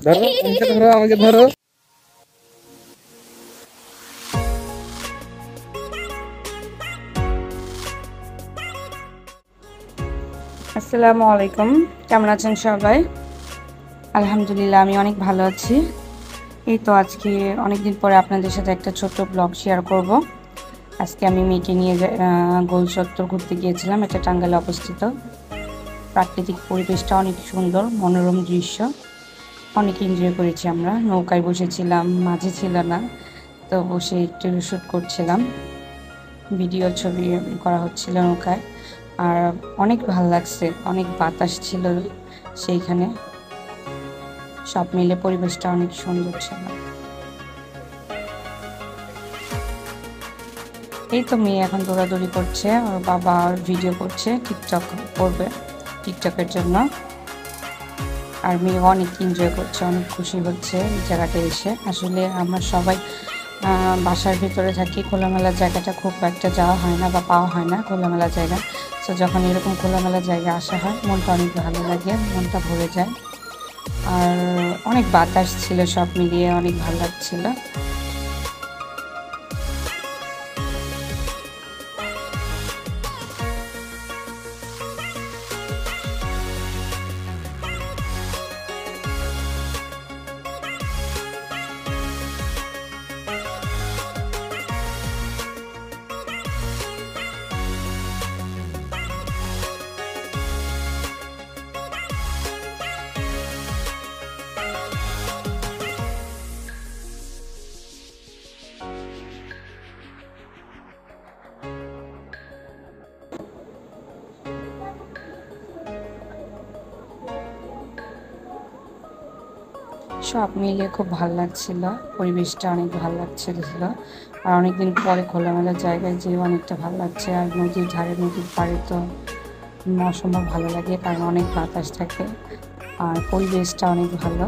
ধরো, আমাকে ধরো, আমাকে ধরো। আসসালামু আলাইকুম, কেমন আছেন সবাই? আলহামদুলিল্লাহ, আমি অনেক ভালো আছি। এই তো আজকে অনেকদিন পরে আপনাদের সাথে একটা ছোট্ট ব্লগ শেয়ার করব। আজকে আমি মেয়েকে নিয়ে গোল চত্বর ঘুরতে গিয়েছিলাম। এটা টাঙ্গাইলে অবস্থিত। প্রাকৃতিক পরিবেশটা অনেক সুন্দর, মনোরম দৃশ্য। অনেক এনজয় করেছি আমরা। নৌকায় বসেছিলাম, মাঝে ছিল না, তো বসে একটু শ্যুট করছিলাম, ভিডিও ছবি করা হচ্ছিল নৌকায়। আর অনেক ভালো লাগছে, অনেক বাতাস ছিল সেইখানে। সব মিলে পরিবেশটা অনেক সুন্দর ছিল। এই তো মেয়ে এখন দৌড়াদৌড়ি করছে, ওর বাবা ভিডিও করছে, টিকটক করবে, টিকটকের জন্য। আর মেয়ে অনেক এনজয় করছে, অনেক খুশি হচ্ছে এই জায়গাটা এসে। আসলে আমরা সবাই বাসার ভিতরে থাকি, খোলামেলা জায়গাটা খুব একটা যাওয়া হয় না বা পাওয়া হয় না, খোলামেলা জায়গা। তো যখন এরকম খোলামেলা জায়গা আসা হয়, মনটা অনেক ভালো লাগে, মনটা ভরে যায়। আর অনেক বাতাস ছিল, সব মিলিয়ে অনেক ভালো লাগছিল। সব মিলিয়ে খুব ভালো লাগছিল, পরিবেশটা অনেক ভালো লাগছিল। আর অনেকদিন পরে খোলামেলা জায়গায় যেয়ে অনেকটা ভালো লাগছে। আর নদীর ধারে, নদীর পাড়ে তো অসম্ভব ভালো লাগে, কারণ অনেক বাতাস থাকে আর পরিবেশটা অনেক ভালো।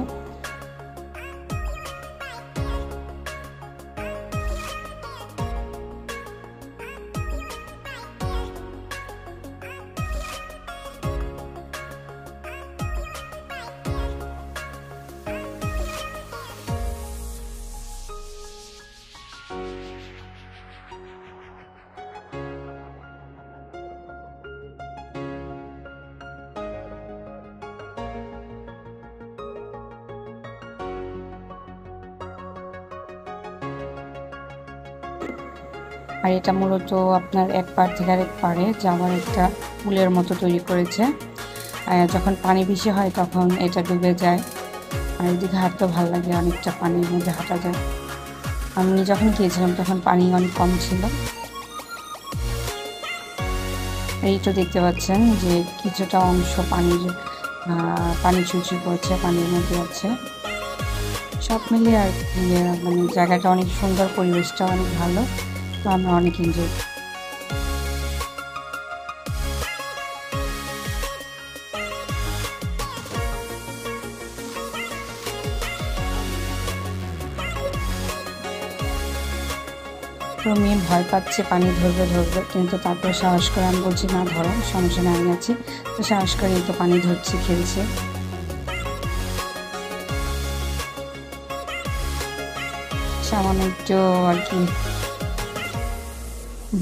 আর এটা মূলত আপনার এক পাড় থেকে আরেক পাড়ে যাওয়ার একটা পুলের মতো তৈরি করেছে। যখন পানি বেশি হয় তখন এটা ডুবে যায়। আর এদিকে হাঁটতেও ভালো লাগে, অনেকটা পানির মধ্যে হাঁটা যায়। আমি যখন গিয়েছিলাম তখন পানি অনেক কম ছিল। এই তো দেখতে পাচ্ছেন যে কিছুটা অংশ পানি ছুঁচি পড়ছে, পানির মধ্যে আছে। সব মিলিয়ে আর কি, মানে জায়গাটা অনেক সুন্দর, পরিবেশটা অনেক ভালো। তো আমরা অনেক এনজয়। তো মেয়ে ভয় পাচ্ছে, পানি ধরবে ধরবে, কিন্তু তারপর সাহস করে আমি বলছি না ধরো, সমস্যা নেই, আমি আছি। তো সাহস করে এই তো পানি ধরছি, খেলছে। সামান্য একটু আর কি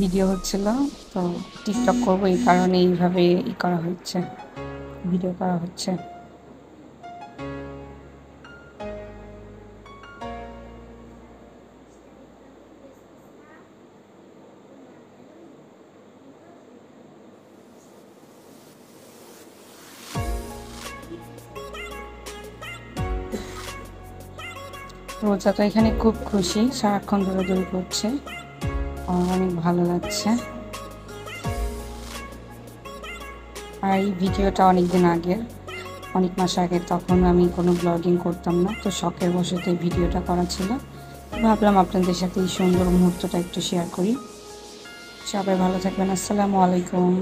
ভিডিও হচ্ছিল, তো টিকটক করবো এই কারণে এইভাবে করা হচ্ছে, ভিডিও করা হচ্ছে। রোজা তো এখানে খুব খুশি, সারাক্ষণ দৌড়াদৌড়ি করছে, অনেক ভালো লাগছে। আর এই ভিডিওটা অনেক দিন আগের, অনেক মাস আগে, তখন আমি কোনো ব্লগিং করতাম না, তো শখের বশত এই ভিডিওটা করা ছিল। ভাবলাম আপনাদের সাথে এই সুন্দর মুহূর্তটা একটু শেয়ার করি। সবাই ভালো থাকবেন, আসসালামু আলাইকুম।